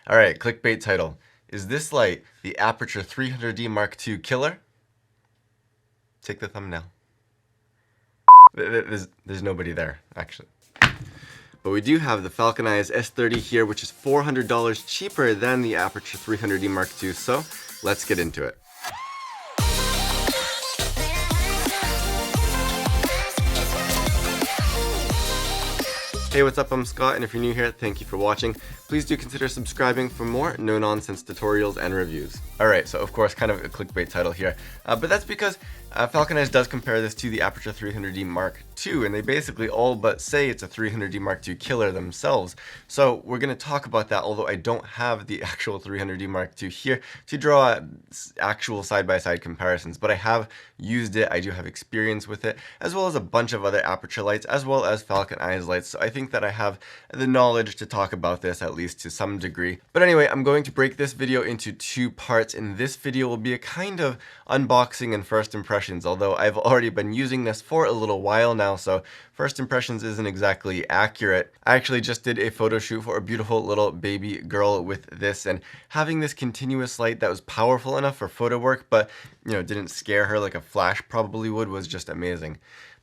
All right, clickbait title. Is this light the Aputure 300D Mark II killer? Take the thumbnail. There's nobody there, actually. But we do have the FalconEyes S30 here, which is $400 cheaper than the Aputure 300D Mark II, so let's get into it. Hey, what's up? I'm Scott, and if you're new here, thank you for watching. Please do consider subscribing for more no-nonsense tutorials and reviews. Alright, so of course, kind of a clickbait title here, but that's because FalconEyes does compare this to the Aputure 300D Mark II, and they basically all but say it's a 300D Mark II killer themselves. So we're going to talk about that, although I don't have the actual 300D Mark II here to draw actual side-by-side comparisons, but I have used it, I do have experience with it, as well as a bunch of other Aputure lights, as well as FalconEyes lights, so I think that I have the knowledge to talk about this at least to some degree. But anyway, I'm going to break this video into two parts, and this video will be a kind of unboxing and first impressions, although I've already been using this for a little while now, so first impressions isn't exactly accurate. I actually just did a photo shoot for a beautiful little baby girl with this, and having this continuous light that was powerful enough for photo work, but didn't scare her like a flash probably would, was just amazing.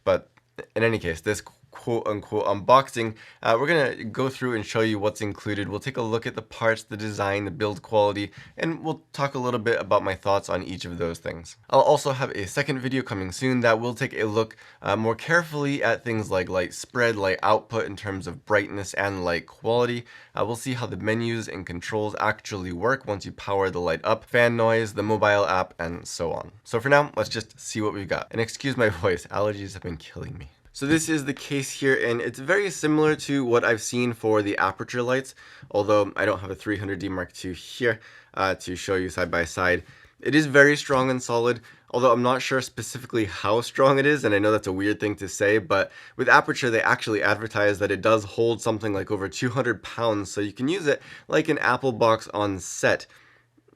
But in any case, this quote-unquote unboxing, we're going to go through and show you what's included. We'll take a look at the parts, the design, the build quality, and we'll talk a little bit about my thoughts on each of those things. I'll also have a second video coming soon that will take a look more carefully at things like light spread, light output in terms of brightness and light quality. We'll see how the menus and controls actually work once you power the light up, fan noise, the mobile app, and so on. So for now, let's just see what we've got. And excuse my voice, allergies have been killing me. So this is the case here, and it's very similar to what I've seen for the Aputure lights, although I don't have a 300D Mark II here to show you side by side. It is very strong and solid, although I'm not sure specifically how strong it is, and I know that's a weird thing to say, but with Aputure they actually advertise that it does hold something like over 200 pounds, so you can use it like an Apple box on set.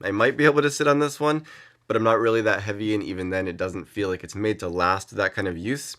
I might be able to sit on this one, but I'm not really that heavy, and even then it doesn't feel like it's made to last that kind of use.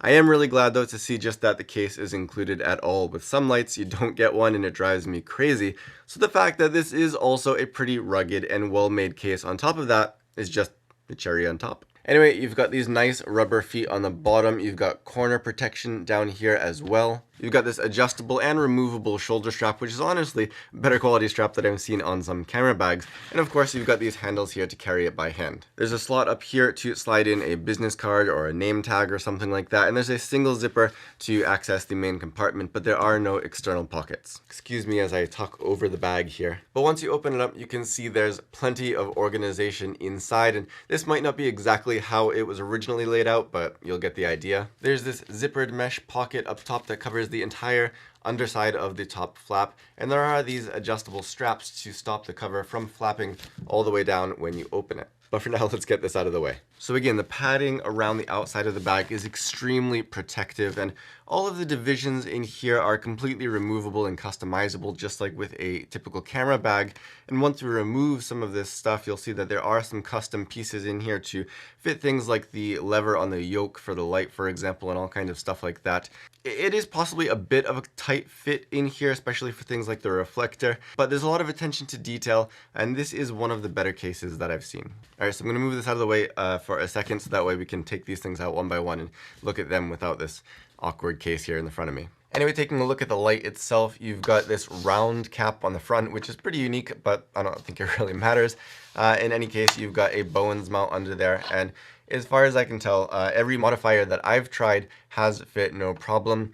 I am really glad though to see just that the case is included at all. With some lights you don't get one and it drives me crazy, so the fact that this is also a pretty rugged and well-made case on top of that is just the cherry on top. Anyway, you've got these nice rubber feet on the bottom, you've got corner protection down here as well. You've got this adjustable and removable shoulder strap, which is honestly a better quality strap that I've seen on some camera bags. And of course, you've got these handles here to carry it by hand. There's a slot up here to slide in a business card or a name tag or something like that. And there's a single zipper to access the main compartment, but there are no external pockets. Excuse me as I talk over the bag here. But once you open it up, you can see there's plenty of organization inside. And this might not be exactly how it was originally laid out, but you'll get the idea. There's this zippered mesh pocket up top that covers the entire underside of the top flap, and there are these adjustable straps to stop the cover from flapping all the way down when you open it. But for now, let's get this out of the way. So again, the padding around the outside of the bag is extremely protective, and all of the divisions in here are completely removable and customizable, just like with a typical camera bag. And once we remove some of this stuff, you'll see that there are some custom pieces in here to fit things like the lever on the yoke for the light, for example, and all kinds of stuff like that. It is possibly a bit of a tight fit in here, especially for things like the reflector, but there's a lot of attention to detail, and this is one of the better cases that I've seen. Alright, so I'm going to move this out of the way for a second, so that way we can take these things out one by one and look at them without this awkward case here in the front of me. Anyway, taking a look at the light itself, you've got this round cap on the front, which is pretty unique, but I don't think it really matters. In any case, you've got a Bowens mount under there, and as far as I can tell, every modifier that I've tried has fit no problem.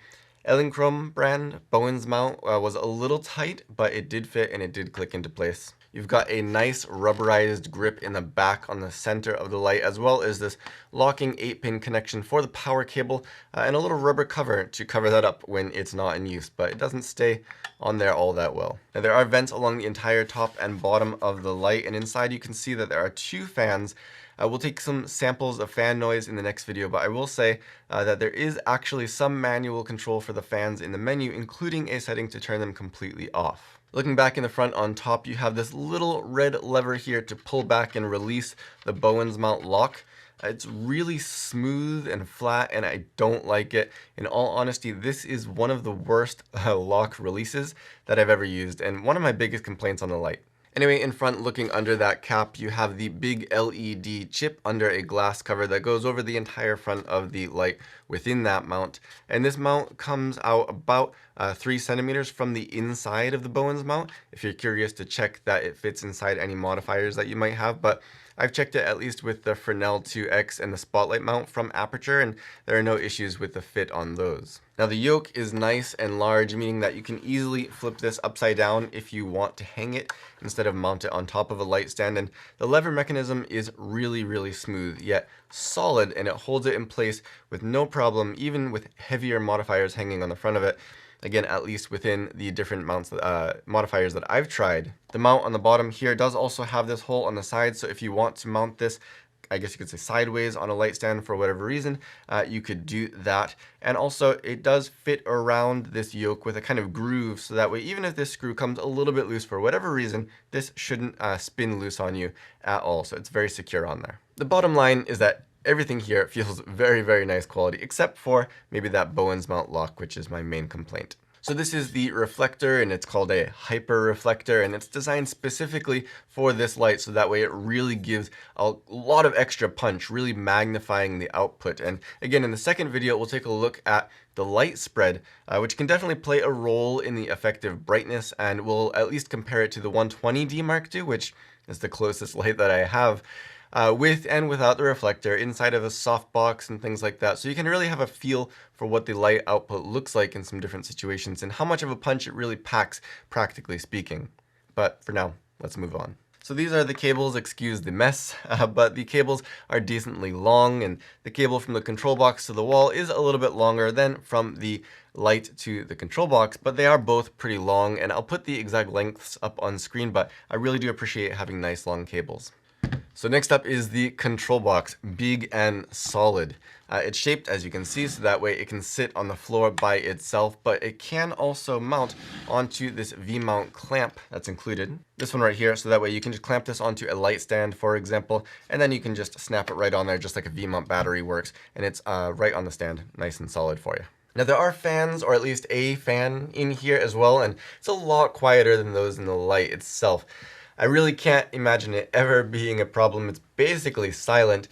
Elinchrom brand Bowens mount was a little tight, but it did fit and it did click into place. You've got a nice rubberized grip in the back on the center of the light, as well as this locking 8-pin connection for the power cable, and a little rubber cover to cover that up when it's not in use, but it doesn't stay on there all that well. Now, there are vents along the entire top and bottom of the light, and inside you can see that there are 2 fans. We'll take some samples of fan noise in the next video, but I will say that there is actually some manual control for the fans in the menu, including a setting to turn them completely off. Looking back in the front on top, you have this little red lever here to pull back and release the Bowens mount lock. It's really smooth and flat, and I don't like it. In all honesty, this is one of the worst lock releases that I've ever used, and one of my biggest complaints on the light. Anyway, in front, looking under that cap, you have the big LED chip under a glass cover that goes over the entire front of the light within that mount. And this mount comes out about 3 centimeters from the inside of the Bowens mount, if you're curious to check that it fits inside any modifiers that you might have. But I've checked it at least with the Fresnel 2X and the Spotlight mount from Aputure, and there are no issues with the fit on those. Now the yoke is nice and large, meaning that you can easily flip this upside down if you want to hang it instead of mount it on top of a light stand, and the lever mechanism is really smooth yet solid, and it holds it in place with no problem, even with heavier modifiers hanging on the front of it. Again, at least within the different mounts, modifiers that I've tried. The mount on the bottom here does also have this hole on the side, so if you want to mount this, I guess you could say sideways on a light stand for whatever reason, you could do that. And also it does fit around this yoke with a kind of groove, so that way even if this screw comes a little bit loose for whatever reason, this shouldn't spin loose on you at all. So it's very secure on there. The bottom line is that everything here feels very nice quality, except for maybe that Bowens mount lock, which is my main complaint. So this is the reflector, and it's called a hyper reflector, and it's designed specifically for this light, so that way it really gives a lot of extra punch, really magnifying the output. And again, in the second video, we'll take a look at the light spread, which can definitely play a role in the effective brightness, and we'll at least compare it to the 120D Mark II, which is the closest light that I have. With and without the reflector inside of a softbox and things like that. So you can really have a feel for what the light output looks like in some different situations and how much of a punch it really packs, practically speaking. But for now, let's move on. So these are the cables, excuse the mess, but the cables are decently long, and the cable from the control box to the wall is a little bit longer than from the light to the control box, but they are both pretty long, and I'll put the exact lengths up on screen, but I really do appreciate having nice long cables. So next up is the control box, big and solid. It's shaped, as you can see, so that way it can sit on the floor by itself, but it can also mount onto this V-mount clamp that's included. This one right here, so that way you can just clamp this onto a light stand, for example, and then you can just snap it right on there, just like a V-mount battery works, and it's right on the stand, nice and solid for you. Now there are fans, or at least a fan in here as well, and it's a lot quieter than those in the light itself. I really can't imagine it ever being a problem. It's basically silent,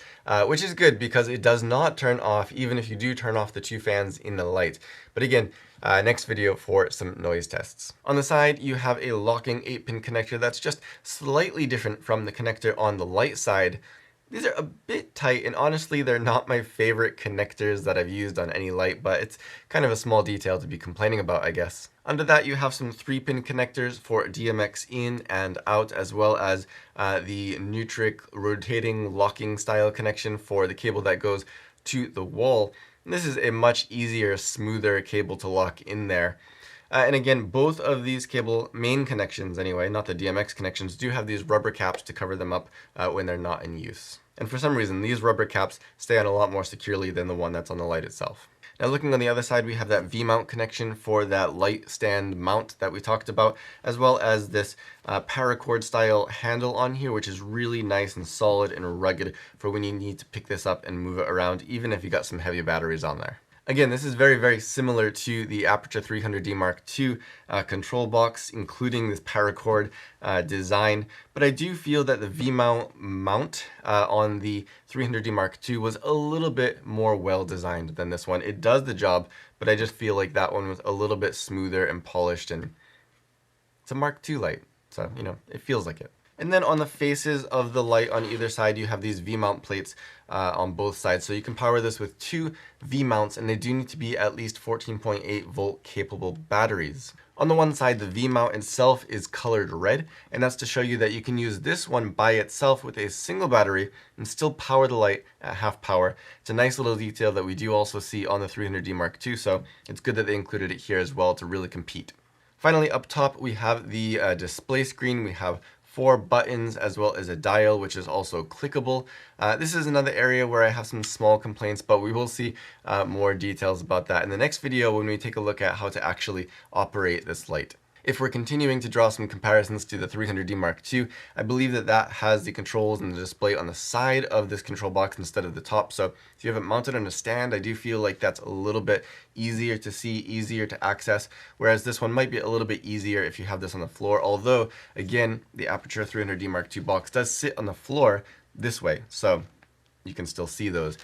which is good because it does not turn off even if you do turn off the two fans in the light. But again, next video for some noise tests. On the side, you have a locking 8-pin connector that's just slightly different from the connector on the light side. These are a bit tight, and honestly, they're not my favorite connectors that I've used on any light, but it's kind of a small detail to be complaining about, I guess. Under that, you have some 3-pin connectors for DMX in and out, as well as the Nutric rotating locking style connection for the cable that goes to the wall. And this is a much easier, smoother cable to lock in there. And again, both of these cable main connections anyway, not the DMX connections, do have these rubber caps to cover them up when they're not in use. And for some reason, these rubber caps stay on a lot more securely than the one that's on the light itself. Now looking on the other side, we have that V-mount connection for that light stand mount that we talked about, as well as this paracord style handle on here, which is really nice and solid and rugged for when you need to pick this up and move it around, even if you got some heavy batteries on there. Again, this is very similar to the Aputure 300D Mark II control box, including this paracord design, but I do feel that the V-mount mount on the 300D Mark II was a little bit more well designed than this one. It does the job, but I just feel like that one was a little bit smoother and polished, and it's a Mark II light, so, you know, it feels like it. And then on the faces of the light on either side, you have these V-mount plates on both sides. So you can power this with 2 V-mounts, and they do need to be at least 14.8 volt capable batteries. On the one side, the V-mount itself is colored red, and that's to show you that you can use this one by itself with a single battery and still power the light at half power. It's a nice little detail that we do also see on the 300D Mark II, so it's good that they included it here as well to really compete. Finally, up top, we have the display screen. We have 4 buttons as well as a dial, which is also clickable. This is another area where I have some small complaints, but we will see more details about that in the next video when we take a look at how to actually operate this light. If we're continuing to draw some comparisons to the 300D Mark II, I believe that that has the controls and the display on the side of this control box instead of the top. So if you have it mounted on a stand, I do feel like that's a little bit easier to see, easier to access, whereas this one might be a little bit easier if you have this on the floor. Although, again, the Aputure 300D Mark II box does sit on the floor this way, so you can still see those.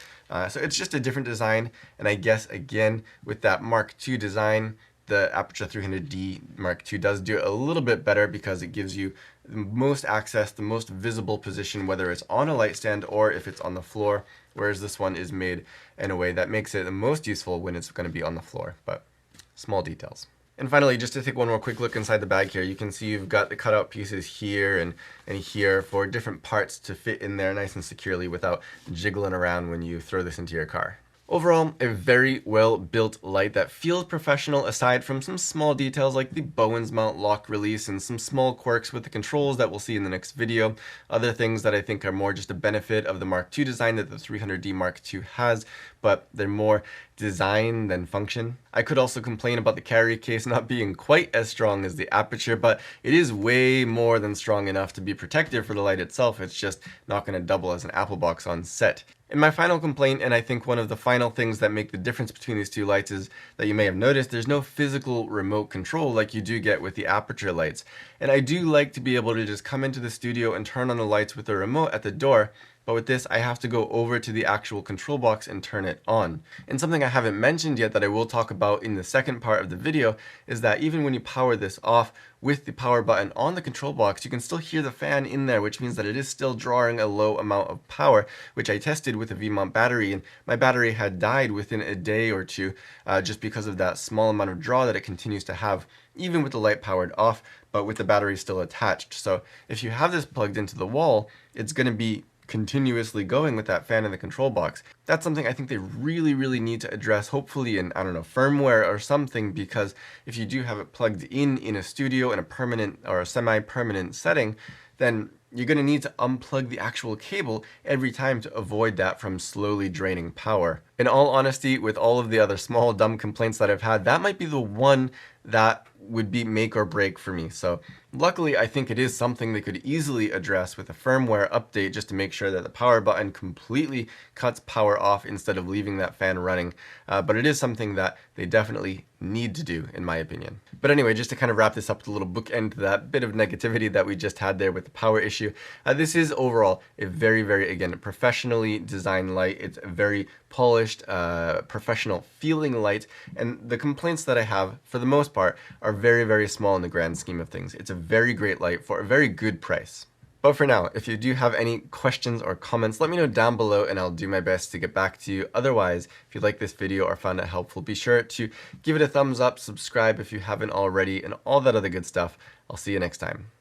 So it's just a different design, and I guess, again, with that Mark II design, the Aputure 300D Mark II does do it a little bit better because it gives you the most access, the most visible position, whether it's on a light stand or if it's on the floor, whereas this one is made in a way that makes it the most useful when it's going to be on the floor, but small details. And finally, just to take one more quick look inside the bag here, you can see you've got the cutout pieces here and here for different parts to fit in there nice and securely without jiggling around when you throw this into your car. Overall, a very well built light that feels professional aside from some small details like the Bowens mount lock release and some small quirks with the controls that we'll see in the next video. Other things that I think are more just a benefit of the Mark II design that the 300D Mark II has, but they're more design than function. I could also complain about the carry case not being quite as strong as the Aputure, but it is way more than strong enough to be protective for the light itself. It's just not going to double as an Apple box on set. And my final complaint, and I think one of the final things that make the difference between these two lights, is that you may have noticed there's no physical remote control like you do get with the Aputure lights. And I do like to be able to just come into the studio and turn on the lights with the remote at the door, but with this I have to go over to the actual control box and turn it on. And something I haven't mentioned yet that I will talk about in the second part of the video is that even when you power this off with the power button on the control box, you can still hear the fan in there, which means that it is still drawing a low amount of power, which I tested with a V-mount battery, and my battery had died within a day or two just because of that small amount of draw that it continues to have, even with the light powered off, but with the battery still attached. So if you have this plugged into the wall, it's going to be continuously going with that fan in the control box. That's something I think they really need to address, hopefully in, I don't know, firmware or something, because if you do have it plugged in a studio in a permanent or a semi-permanent setting, then you're going to need to unplug the actual cable every time to avoid that from slowly draining power. In all honesty, with all of the other small dumb complaints that I've had, that might be the one that would be make or break for me. So luckily, I think it is something they could easily address with a firmware update just to make sure that the power button completely cuts power off instead of leaving that fan running. But it is something that they definitely need to do, in my opinion. But anyway, just to kind of wrap this up with a little bookend to that bit of negativity that we just had there with the power issue, this is overall a very, again, professionally designed light. It's a very polished, professional feeling light, and the complaints that I have, for the most part, are very small in the grand scheme of things. It's a very great light for a very good price. But for now, if you do have any questions or comments, let me know down below and I'll do my best to get back to you. Otherwise, if you like this video or found it helpful, be sure to give it a thumbs up, subscribe if you haven't already, and all that other good stuff. I'll see you next time.